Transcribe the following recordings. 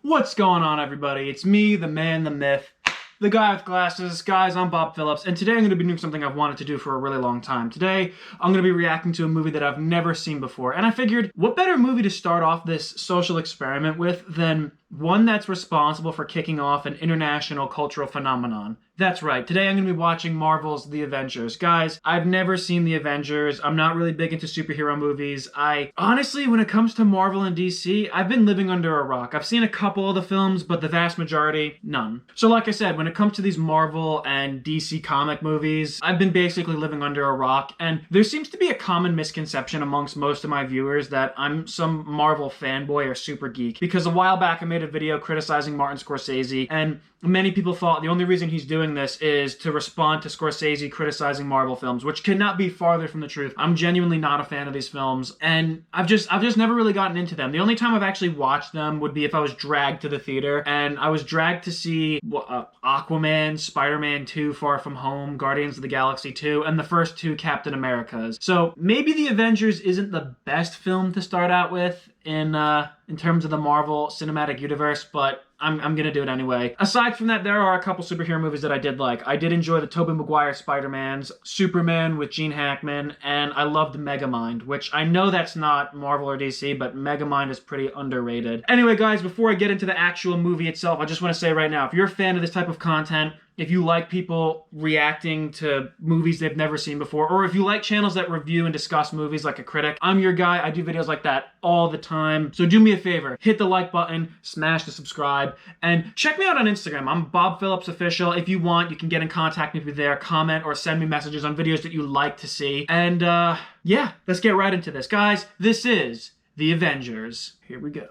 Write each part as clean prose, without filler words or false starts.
What's going on, everybody? It's me, the man, the myth, the guy with glasses. Guys, I'm Bob Phillips, and today I'm going to be doing something I've wanted to do for a really long time. Today, I'm going to be reacting to a movie that I've never seen before, and I figured, what better movie to start off this social experiment with than one that's responsible for kicking off an international cultural phenomenon. That's right, today I'm going to be watching Marvel's The Avengers. Guys, I've never seen The Avengers. I'm not really big into superhero movies. Honestly, when it comes to Marvel and DC, I've been living under a rock. I've seen a couple of the films, but the vast majority, none. So like I said, when it comes to these Marvel and DC comic movies, I've been basically living under a rock, and there seems to be a common misconception amongst most of my viewers that I'm some Marvel fanboy or super geek, because a while back I made a video criticizing Martin Scorsese, and many people thought the only reason he's doing this is to respond to Scorsese criticizing Marvel films, which cannot be farther from the truth. I'm genuinely not a fan of these films, and I've just never really gotten into them. The only time I've actually watched them would be if I was dragged to the theater, and I was dragged to see Aquaman, Spider-Man 2, Far From Home, Guardians of the Galaxy 2, and the first two Captain Americas. So maybe The Avengers isn't the best film to start out with in terms of the Marvel Cinematic Universe, but I'm gonna do it anyway. Aside from that, there are a couple superhero movies that I did like. I did enjoy the Tobey Maguire Spider-Mans, Superman with Gene Hackman, and I loved Megamind, which I know that's not Marvel or DC, but Megamind is pretty underrated. Anyway, guys, before I get into the actual movie itself, I just want to say right now, if you're a fan of this type of content, if you like people reacting to movies they've never seen before, or if you like channels that review and discuss movies like a critic, I'm your guy. I do videos like that all the time. So do me a favor, hit the like button, smash the subscribe, and check me out on Instagram. I'm Bob Phillips Official. If you want, you can get in contact with me there, comment, or send me messages on videos that you like to see. And yeah, let's get right into this. Guys, this is The Avengers. Here we go.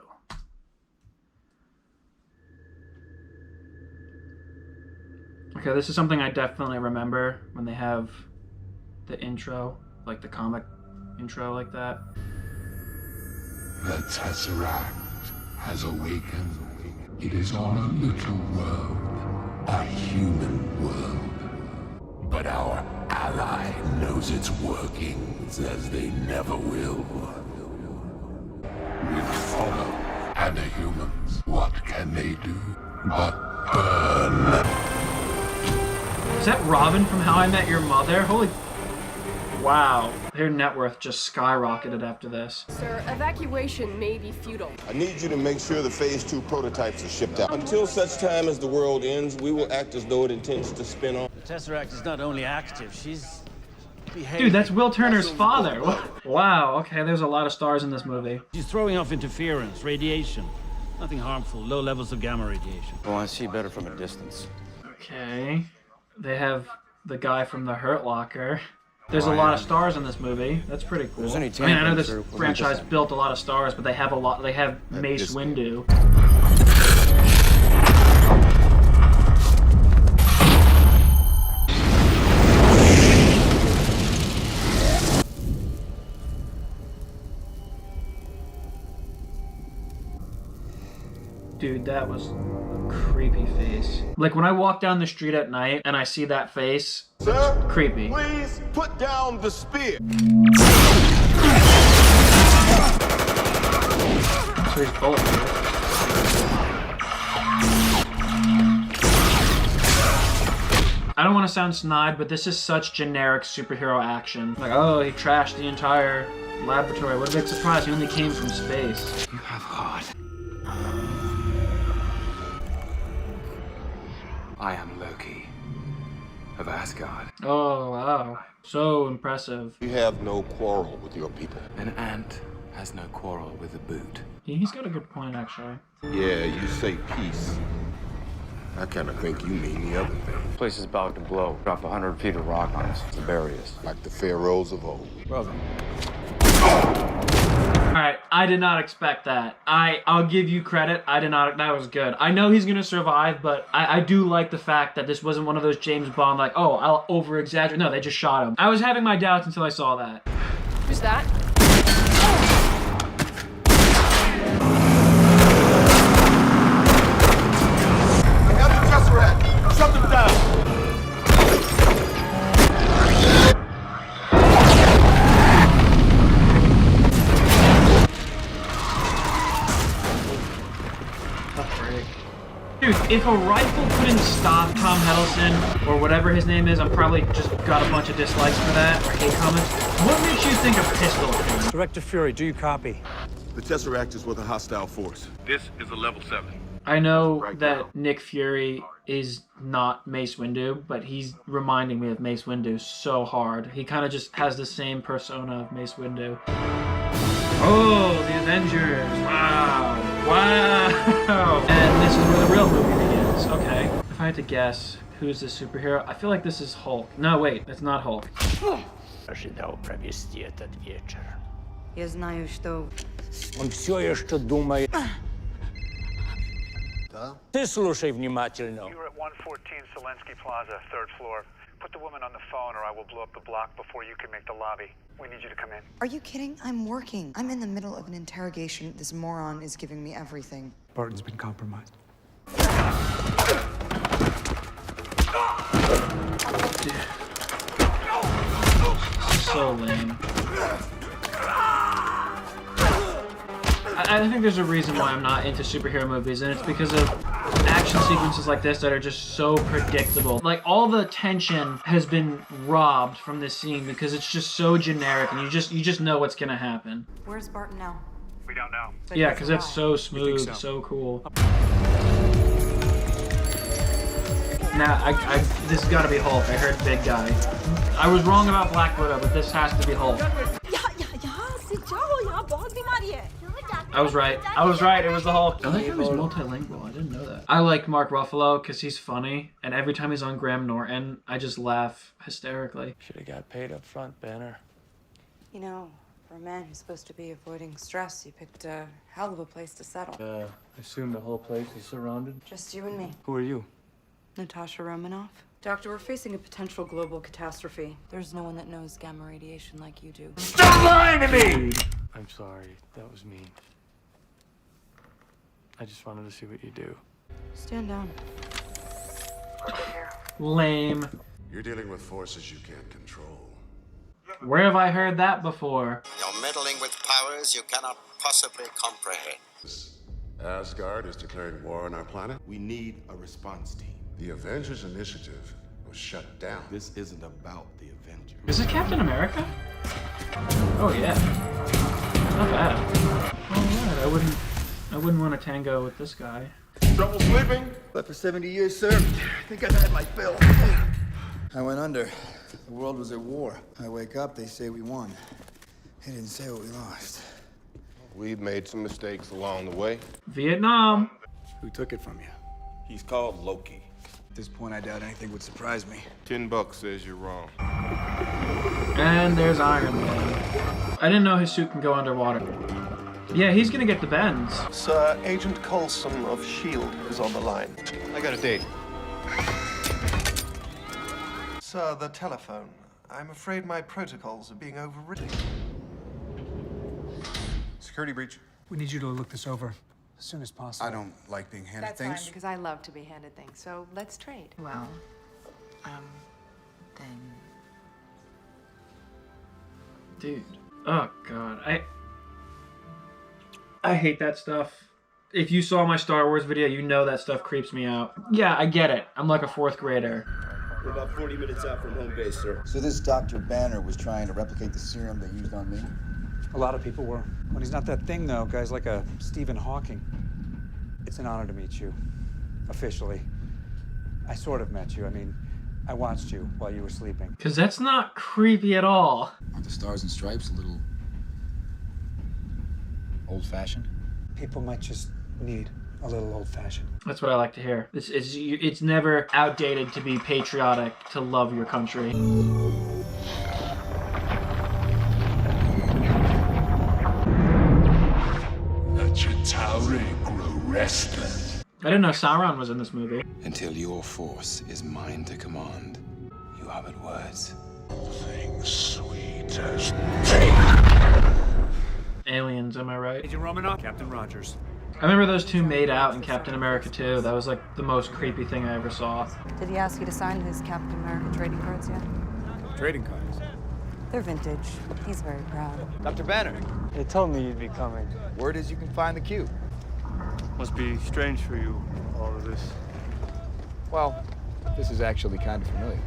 Okay, this is something I definitely remember when they have the intro, like the comic intro like that. The Tesseract has awakened. It is on a little world, a human world. But our ally knows its workings as they never will. With follow and the humans, what can they do but burn? Is that Robin from How I Met Your Mother? Holy... Wow. Their net worth just skyrocketed after this. Sir, evacuation may be futile. I need you to make sure the Phase 2 prototypes are shipped out. Until such time as the world ends, we will act as though it intends to spin off. The Tesseract is not only active, she's behaving. Dude, that's Will Turner's father. Wow, okay, there's a lot of stars in this movie. She's throwing off interference, radiation. Nothing harmful, low levels of gamma radiation. Well, I see better from a distance. Okay. They have the guy from the Hurt Locker. There's a lot of stars in this movie. That's pretty cool. I mean, I know this franchise built a lot of stars, but they have a lot. They have Mace Windu. Dude, that was a creepy face. Like, when I walk down the street at night and I see that face, Sir, creepy. please put down the spear. So he's bulletproof. I don't want to sound snide, but this is such generic superhero action. Like, oh, he trashed the entire laboratory. What a big surprise, he only came from space. You have heart. I am Loki of Asgard. Oh, wow. So impressive. You have no quarrel with your people. An ant has no quarrel with a boot. Yeah, he's got a good point, actually. Yeah, you say peace. I kind of think you mean the other thing. The place is about to blow. Drop 100 feet of rock on us to bury us. Like the pharaohs of old. Brother. Alright, I did not expect that. I'll give you credit. That was good. I know he's gonna survive, but I do like the fact that this wasn't one of those James Bond, like, oh, I'll over-exaggerate. No, they just shot him. I was having my doubts until I saw that. Who's that? I got the Tesseract! Shut them down! If a rifle couldn't stop Tom Hiddleston, or whatever his name is, I'm probably just got a bunch of dislikes for that, or hate comments. What makes you think a pistol can? Director Fury, do you copy? The Tesseract is with a hostile force. This is a level 7. I know that Nick Fury is not Mace Windu, but he's reminding me of Mace Windu so hard. He kind of just has the same persona of Mace Windu. Oh, the Avengers. Wow. Wow. And this is where the real movie begins. Okay. If I had to guess who's the superhero, I feel like this is Hulk. No, wait, it's not Hulk. Ожидал провести этот вечер. Я знаю, что... Он все еще думает. Ты слушай внимательно. You're at 114 Selensky Plaza, 3rd floor. Put the woman on the phone or I will blow up the block before you can make the lobby. We need you to come in. Are you kidding? I'm working. I'm in the middle of an interrogation. This moron is giving me everything. Barton's been compromised. So lame. I think there's a reason why I'm not into superhero movies, and it's because of action sequences like this that are just so predictable. Like, all the tension has been robbed from this scene because it's just so generic, and you just know what's gonna happen. Where's Barton now? We don't know. Yeah, because it's so smooth, so cool. Now, this has got to be Hulk. I heard big guy. I was wrong about Black Widow, but this has to be Hulk. I was right. I was right. It was the Hulk. I like how he's multilingual. I didn't know that. I like Mark Ruffalo because he's funny, and every time he's on Graham Norton, I just laugh hysterically. Should have got paid up front, Banner. You know, for a man who's supposed to be avoiding stress, you picked a hell of a place to settle. I assume the whole place is surrounded. Just you and me. Who are you? Natasha Romanoff. Doctor, we're facing a potential global catastrophe. There's no one that knows gamma radiation like you do. Stop lying to me! I'm sorry. That was mean. I just wanted to see what you do. Stand down. Lame. You're dealing with forces you can't control. Where have I heard that before? You're meddling with powers you cannot possibly comprehend. Asgard is declaring war on our planet. We need a response team. The Avengers initiative was shut down. This isn't about the Avengers. Is it Captain America? Oh yeah. Not bad. Alright, I wouldn't want to tango with this guy. Trouble sleeping? But for 70 years, sir, I think I've had my fill. I went under. The world was at war. I wake up, they say we won. They didn't say what we lost. We've made some mistakes along the way. Vietnam. Who took it from you? He's called Loki. At this point, I doubt anything would surprise me. $10 says you're wrong. And there's Iron Man. I didn't know his suit can go underwater. Yeah, he's gonna get the bends. Sir, Agent Coulson of S.H.I.E.L.D. is on the line. I got a date. Sir, the telephone. I'm afraid my protocols are being overridden. Security breach. We need you to look this over as soon as possible. I don't like being handed That's things. fine, because I love to be handed things. So let's trade. Well, then... Dude. Oh, God. I hate that stuff. If you saw my Star Wars video, you know that stuff creeps me out. Yeah, I get it. I'm like a 4th grader. We're about 40 minutes out from home base, sir. So this Dr. Banner was trying to replicate the serum they used on me? A lot of people were. When he's not that thing, though, guys like a Stephen Hawking. It's an honor to meet you. Officially. I sort of met you. I mean, I watched you while you were sleeping. Because that's not creepy at all. Aren't the stars and stripes a little... old-fashioned? People might just need a little old-fashioned. That's what I like to hear. It's never outdated to be patriotic, to love your country. The Chitauri grow restless. I didn't know Sauron was in this movie. Until your force is mine to command, you have it words. Nothing sweet as pain. Aliens, am I right? Agent Romanoff, Captain Rogers. I remember those two made out in Captain America 2. That was like the most creepy thing I ever saw. Did he ask you to sign his Captain America trading cards yet? Trading cards. They're vintage. He's very proud. Dr. Banner, They told me you'd be coming. word is you can find the cube. Must be strange for you, all of this. Well, this is actually kind of familiar.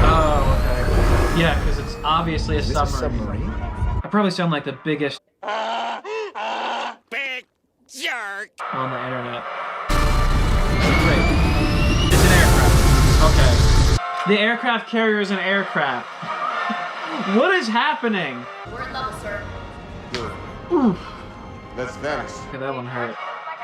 Oh, okay. Yeah, because it's obviously a Is this a submarine. submarine? I probably sound like the biggest Big jerk! on the internet. Wait. It's an aircraft. Okay. The aircraft carrier is an aircraft. What is happening? We're at level, sir. Good. Oof. Let's vanish. Okay, that one hurt.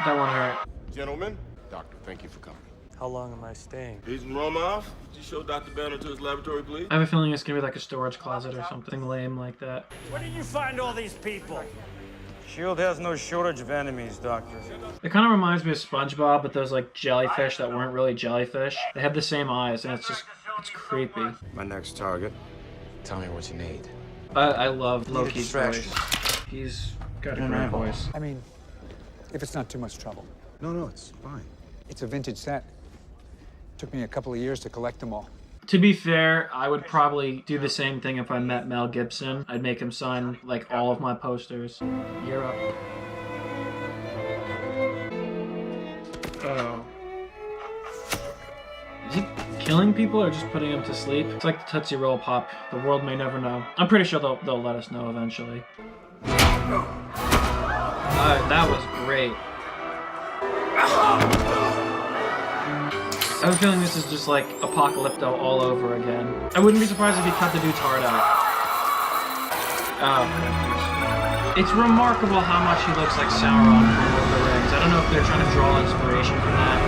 That one hurt. Gentlemen, doctor, thank you for coming. How long am I staying? He's in Romoff. Could you show Dr. Banner to his laboratory, please? I have a feeling it's gonna be like a storage closet or something lame like that. Where did you find all these people? S.H.I.E.L.D. has no shortage of enemies, Doctor. It kind of reminds me of SpongeBob, but those like jellyfish that weren't really jellyfish. They have the same eyes, and it's creepy. My next target. Tell me what you need. I love Loki's voice. He's got a great voice. I mean, if it's not too much trouble. No, it's fine. It's a vintage set. Took me a couple of years to collect them all. To be fair, I would probably do the same thing if I met Mel Gibson. I'd make him sign like all of my posters. You're up. Uh-oh. Is he killing people or just putting them to sleep? It's like the Tootsie Roll Pop. The world may never know. I'm pretty sure they'll let us know eventually. That was great. I have a feeling this is just like Apocalypto all over again. I wouldn't be surprised if he cut the dude's heart out. Oh, goodness. It's remarkable how much he looks like Sauron from Lord of the Rings. I don't know if they're trying to draw inspiration from that,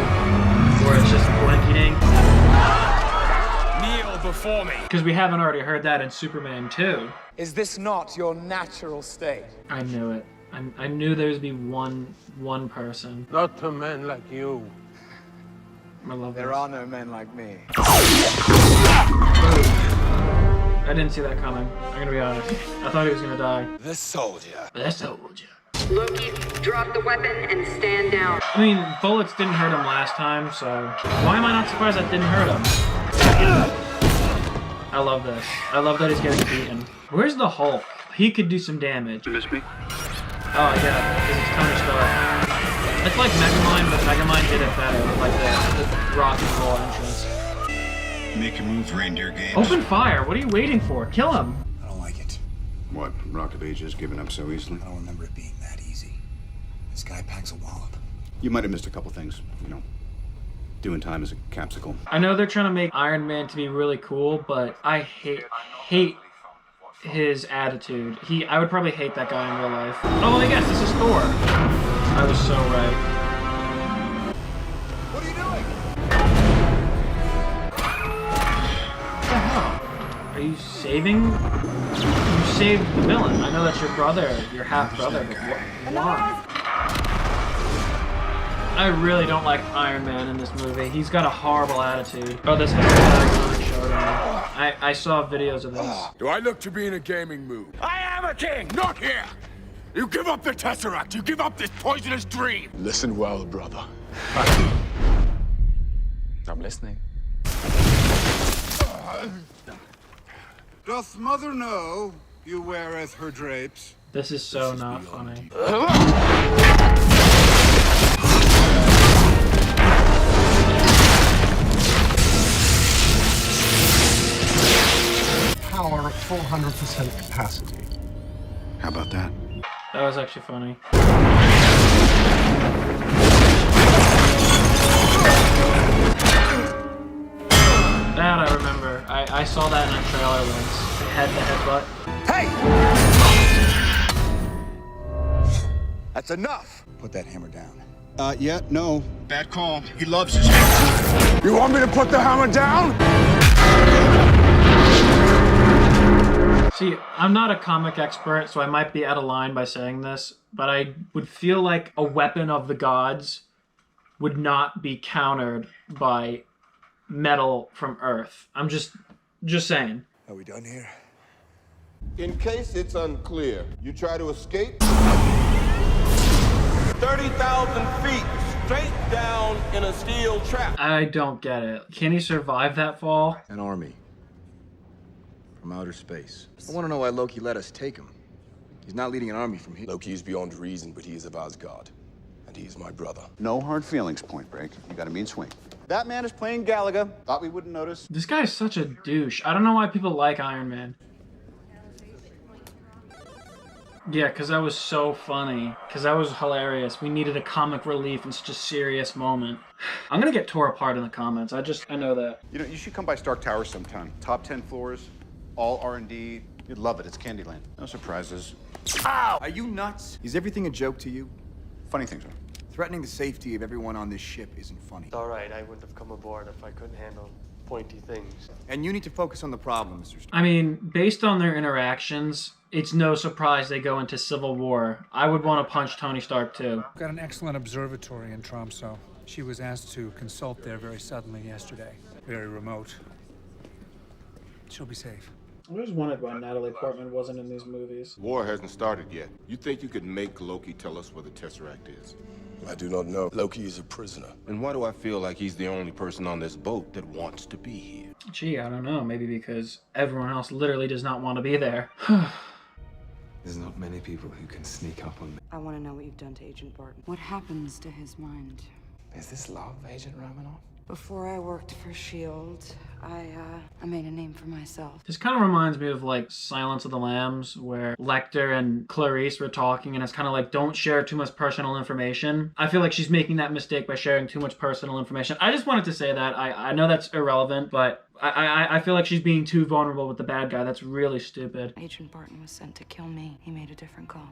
or it's just blanketing. Kneel before me. Because we haven't already heard that in Superman 2. Is this not your natural state? I knew it. I knew there would be one person. Not to men like you. I love There this. are no men like me. I didn't see that coming. I'm gonna be honest. I thought he was gonna die. The soldier. The soldier. Loki, drop the weapon and stand down. I mean, bullets didn't hurt him last time, so why am I not surprised that didn't hurt him? I love this. I love that he's getting beaten. Where's the Hulk? He could do some damage. You miss me? Oh yeah, because it's Tony Stark. It's like Megamind, but Megamind did it better with like the rock and roll entrance. Make your moves, reindeer games. Open fire! What are you waiting for? Kill him! I don't like it. What, Rock of Ages giving up so easily? I don't remember it being that easy. This guy packs a wallop. You might have missed a couple things, doing time as a capsicle. I know they're trying to make Iron Man to be really cool, but I hate his attitude. I would probably hate that guy in real life. Oh, I guess this is Thor. I was so right. What are you doing? What the hell? Are you saving? You saved the villain. I know that's your brother, your half brother, but why? I really don't like Iron Man in this movie. He's got a horrible attitude. Oh, this has showed me. I saw videos of this. Do I look to be in a gaming mood? I am a king! Not here! You give up the Tesseract! You give up this poisonous dream! Listen well, brother. I'm listening. Doth mother know you weareth her drapes? This is so not funny. Power at 400% capacity. How about that? That was actually funny. That I remember. I saw that in a trailer once. Head to headbutt. Hey! That's enough! Put that hammer down. Yeah, no. Bad call. He loves his hammer. You want me to put the hammer down? See, I'm not a comic expert, so I might be out of line by saying this, but I would feel like a weapon of the gods would not be countered by metal from Earth. I'm just saying. Are we done here? In case it's unclear, you try to escape? 30,000 feet straight down in a steel trap. I don't get it. Can he survive that fall? An army. From outer space. I want to know why Loki let us take him. He's not leading an army from here. Loki is beyond reason, but he is of Asgard. and he's my brother. No hard feelings, Point Break. You got a mean swing. That man is playing Galaga. Thought we wouldn't notice. This guy is such a douche. I don't know why people like Iron Man. Yeah, because that was so funny. Because that was hilarious. We needed a comic relief in such a serious moment. I'm going to get tore apart in the comments. I know that. You know, you should come by Stark Towers sometime. Top 10 floors, all R&D. You'd love it. It's Candyland. No surprises. Ow! Are you nuts? Is everything a joke to you? Funny things are. Threatening the safety of everyone on this ship isn't funny. It's all right. I wouldn't have come aboard if I couldn't handle pointy things. And you need to focus on the problem, Mr. Stark. I mean, based on their interactions, it's no surprise they go into civil war. I would want to punch Tony Stark too. Got an excellent observatory in Tromsø. She was asked to consult there very suddenly yesterday. Very remote. She'll be safe. I always wondered why Natalie Portman wasn't in these movies. War hasn't started yet. You think you could make Loki tell us where the Tesseract is? I do not know. Loki is a prisoner. And why do I feel like he's the only person on this boat that wants to be here? Gee, I don't know. Maybe because everyone else literally does not want to be there. There's not many people who can sneak up on me. I want to know what you've done to Agent Barton. What happens to his mind? Is this love, Agent Romanoff? Before I worked for S.H.I.E.L.D., I made a name for myself. This kind of reminds me of like Silence of the Lambs, where Lecter and Clarice were talking, and it's kind of like, don't share too much personal information. I feel like she's making that mistake by sharing too much personal information. I just wanted to say that. I know that's irrelevant, but I feel like she's being too vulnerable with the bad guy. That's really stupid. Agent Barton was sent to kill me. He made a different call.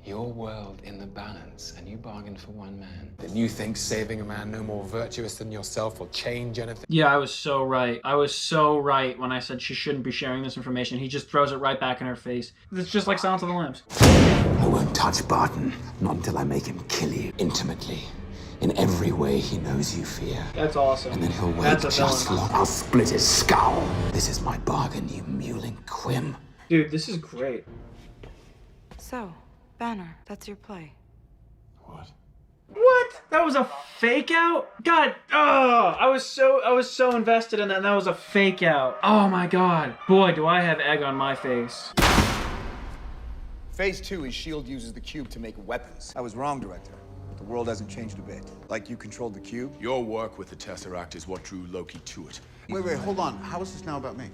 Your world in the balance, and you bargained for one man. Then you think saving a man no more virtuous than yourself will change anything? Yeah, I was so right. I was so right when I said she shouldn't be sharing this information. He just throws it right back in her face. It's just like Silence of the Lambs. I won't touch Barton, not until I make him kill you intimately. In every way he knows you fear. That's awesome. And then he'll wait That's a just villain. long. I'll split his skull. This is my bargain, you mewling quim. Dude, this is great. So, Banner, that's your play. What? What? That was a fake out? God, oh, I was so invested in that, and that was a fake out. Oh my God. Boy, do I have egg on my face. Phase 2 is S.H.I.E.L.D. uses the cube to make weapons. I was wrong, Director. The world hasn't changed a bit. Like you controlled the cube? Your work with the Tesseract is what drew Loki to it. Wait, hold on. How is this now about me?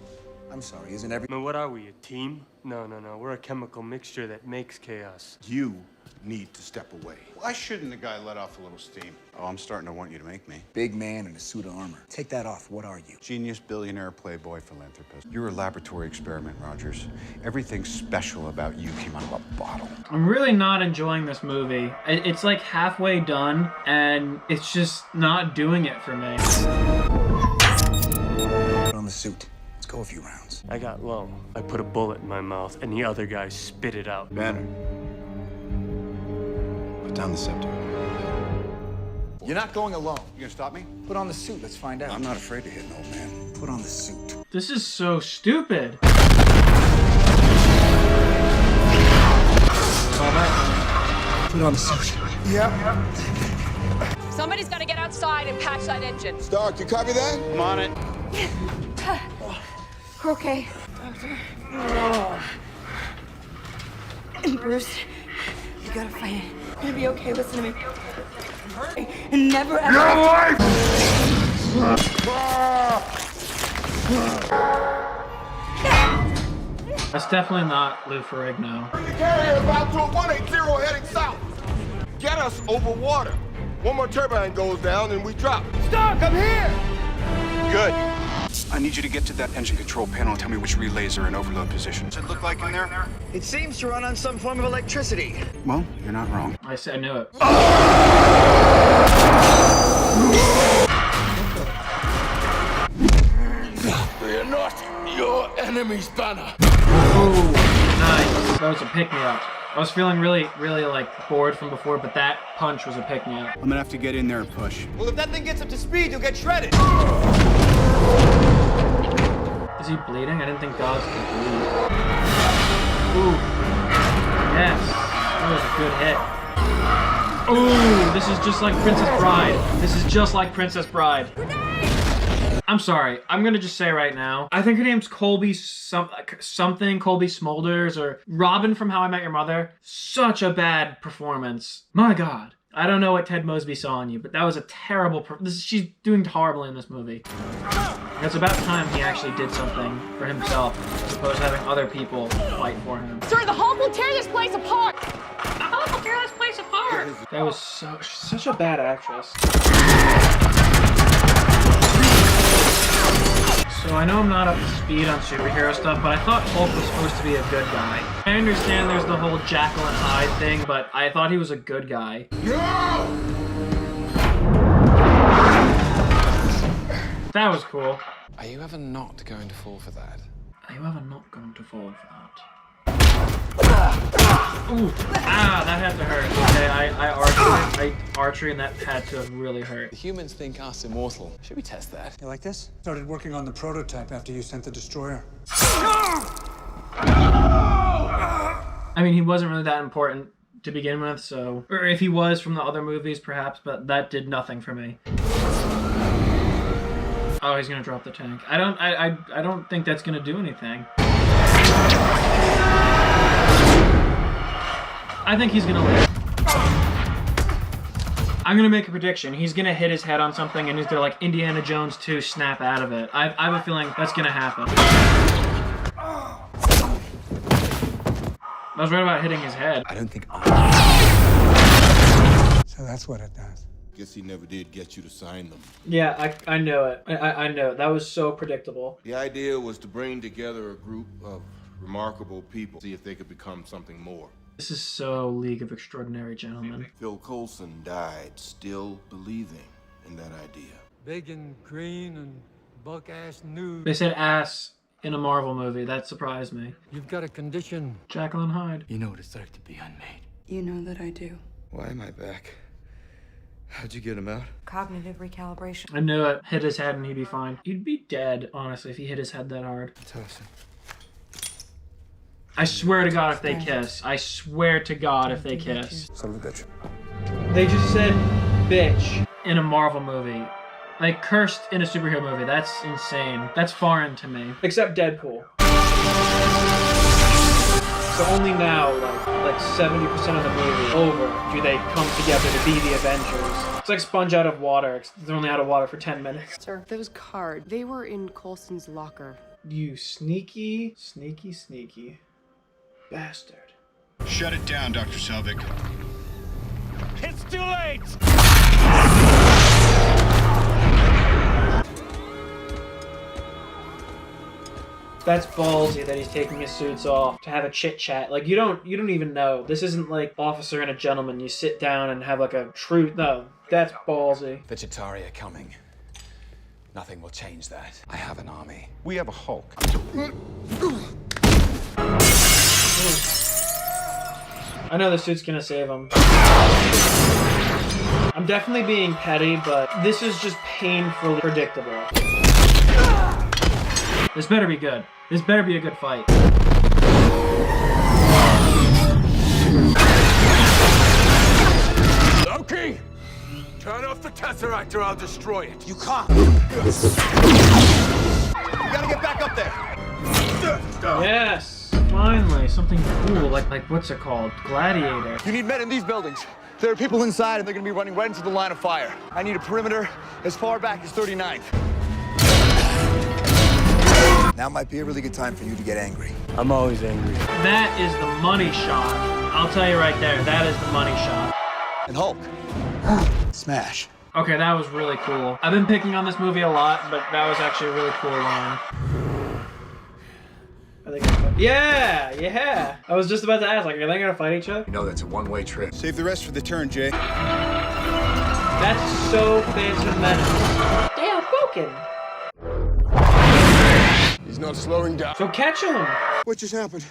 I'm sorry, isn't every... I mean, what are we, a team? No. We're a chemical mixture that makes chaos. You need to step away. Why shouldn't the guy let off a little steam? Oh, I'm starting to want you to make me. Big man in a suit of armor. Take that off, what are you? Genius, billionaire, playboy, philanthropist. You're a laboratory experiment, Rogers. Everything special about you came out of a bottle. I'm really not enjoying this movie. It's like halfway done, and it's just not doing it for me. Put on the suit. Let's go a few rounds. I got low. I put a bullet in my mouth, and the other guy spit it out. Banner. Put down the scepter. You're not going alone. You gonna stop me? Put on the suit, let's find out. I'm not afraid to hit an old man. Put on the suit. This is so stupid. Put on the suit. Yep. Somebody's got to get outside and patch that engine. Stark, you copy that? I'm on it. Okay. Bruce, you gotta fight it. You're gonna be okay, listen to me. And never ever... Get away! That's definitely not Lou Ferrigno. Carrier about to a 180 heading south. Get us over water. One more turbine goes down and we drop. Stark, I'm here! Good. I need you to get to that engine control panel and tell me which relays are in overload position. Does it look like in there? It seems to run on some form of electricity. Well, you're not wrong. I knew it. We are not your enemies, Banner. Ooh, nice. That was a pick-me-up. I was feeling really like bored from before, but that punch was a pick-me-up. I'm gonna have to get in there and push. Well, if that thing gets up to speed, you'll get shredded. Is he bleeding? I didn't think dogs could bleed. Ooh. Yes. That was a good hit. Ooh, this is just like Princess Bride. This is just like Princess Bride. I'm sorry. I'm gonna just say right now, I think her name's Colby something, Colby Smulders, or Robin from How I Met Your Mother. Such a bad performance. My God. I don't know what Ted Mosby saw in you, but that was a terrible... she's doing horribly in this movie. It's about time he actually did something for himself, as opposed to having other people fight for him. Sir, the Hulk will tear this place apart! The Hulk will tear this place apart! That was she's such a bad actress. So I know I'm not up to speed on superhero stuff, but I thought Hulk was supposed to be a good guy. I understand there's the whole Jekyll and Hyde thing, but I thought he was a good guy. No! That was cool. Are you ever not going to fall for that? Are you ever not going to fall for that? Ooh, that had to hurt. Okay, I archery and that had to have really hurt. The humans think us immortal. Should we test that? You like this? Started working on the prototype after you sent the destroyer. I mean, he wasn't really that important to begin with, so... Or if he was from the other movies, perhaps, but that did nothing for me. Oh, he's gonna drop the tank. I don't think that's gonna do anything. I think he's gonna live. I'm gonna make a prediction. He's gonna hit his head on something and he's gonna, like, Indiana Jones 2 snap out of it. I have a feeling that's gonna happen. I was right about hitting his head. I don't think So that's what it does. Guess he never did get you to sign them. Yeah, I know it. I know it. That was so predictable. The idea was to bring together a group of remarkable people, see if they could become something more. This is so League of Extraordinary Gentlemen. Phil Coulson died still believing in that idea. Big and green and buck-ass nude. They said ass in a Marvel movie. That surprised me. You've got a condition. Jekyll and Hyde. You know what it's like to be unmade. You know that I do. Why am I back? How'd you get him out? Cognitive recalibration. I knew it. Hit his head and he'd be fine. He'd be dead, honestly, if he hit his head that hard. Toss I swear to God if they kiss. I swear to God if they kiss. Son of a bitch. They just said bitch in a Marvel movie. Like, cursed in a superhero movie. That's insane. That's foreign to me. Except Deadpool. So only now, like 70% of the movie over, do they come together to be the Avengers. It's like sponge out of water. They're only out of water for 10 minutes. Sir, those cards, they were in Coulson's locker. You sneaky bastard. Shut it down, Dr. Selvig. It's too late! That's ballsy that he's taking his suits off to have a chit chat. Like, you don't even know. This isn't like Officer and a Gentleman. You sit down and have like a true... No, that's ballsy. The Chitauri are coming. Nothing will change that. I have an army. We have a Hulk. I know the suit's gonna save him. I'm definitely being petty, but this is just painfully predictable. This better be good. This better be a good fight. Loki! Turn off the Tesseract or I'll destroy it. You can't. You gotta get back up there. Yes! Finally, something cool, like what's it called? Gladiator. You need men in these buildings. There are people inside and they're gonna be running right into the line of fire. I need a perimeter as far back as 39th. Now might be a really good time for you to get angry. I'm always angry. That is the money shot. I'll tell you right there, that is the money shot. And Hulk. Smash. Okay, that was really cool. I've been picking on this movie a lot, but that was actually a really cool line. Yeah! I was just about to ask, like, are they gonna fight each other? You know that's a one-way trip. Save the rest for the turn, Jay. That's so Phantom Menace. Damn, Falcon! He's not slowing down. So catch him! What just happened?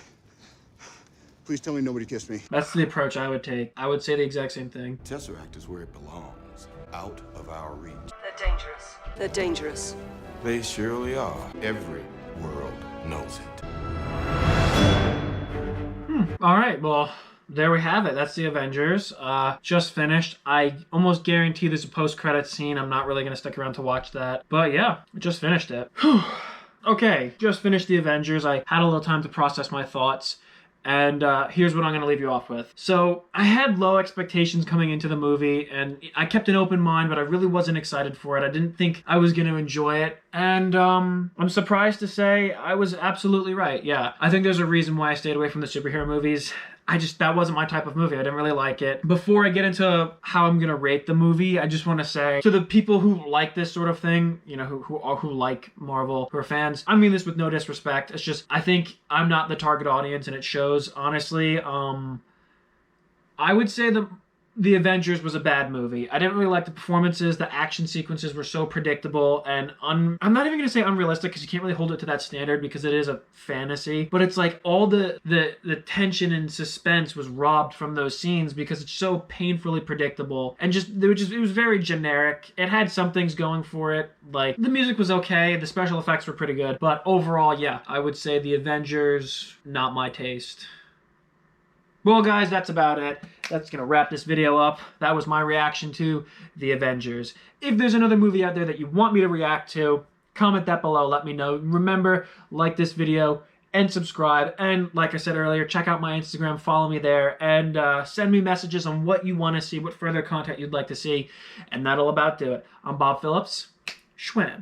Please tell me nobody kissed me. That's the approach I would take. I would say the exact same thing. Tesseract is where it belongs, out of our reach. They're dangerous. They're dangerous. They surely are. Every world knows it. All right, well, there we have it. That's the Avengers. Just finished. I almost guarantee there's a post-credits scene. I'm not really going to stick around to watch that. But yeah, just finished it. Okay, just finished the Avengers. I had a little time to process my thoughts. And here's what I'm going to leave you off with. So I had low expectations coming into the movie, and I kept an open mind, but I really wasn't excited for it. I didn't think I was going to enjoy it. And I'm surprised to say I was absolutely right. Yeah, I think there's a reason why I stayed away from the superhero movies. That wasn't my type of movie. I didn't really like it. Before I get into how I'm gonna rate the movie, I just want to say to the people who like this sort of thing, you know, who like Marvel, who are fans, I mean this with no disrespect. It's just, I think I'm not the target audience, and it shows, honestly. I would say The Avengers was a bad movie. I didn't really like the performances. The action sequences were so predictable and I'm not even going to say unrealistic, because you can't really hold it to that standard because it is a fantasy. But it's like all the tension and suspense was robbed from those scenes because it's so painfully predictable, and it was very generic. It had some things going for it. Like, the music was okay, the special effects were pretty good, but overall, yeah, I would say The Avengers, not my taste. Well, guys, that's about it. That's going to wrap this video up. That was my reaction to The Avengers. If there's another movie out there that you want me to react to, comment that below. Let me know. Remember, like this video and subscribe. And like I said earlier, check out my Instagram. Follow me there. And send me messages on what you want to see, what further content you'd like to see. And that'll about do it. I'm Bob Phillips. Schwam.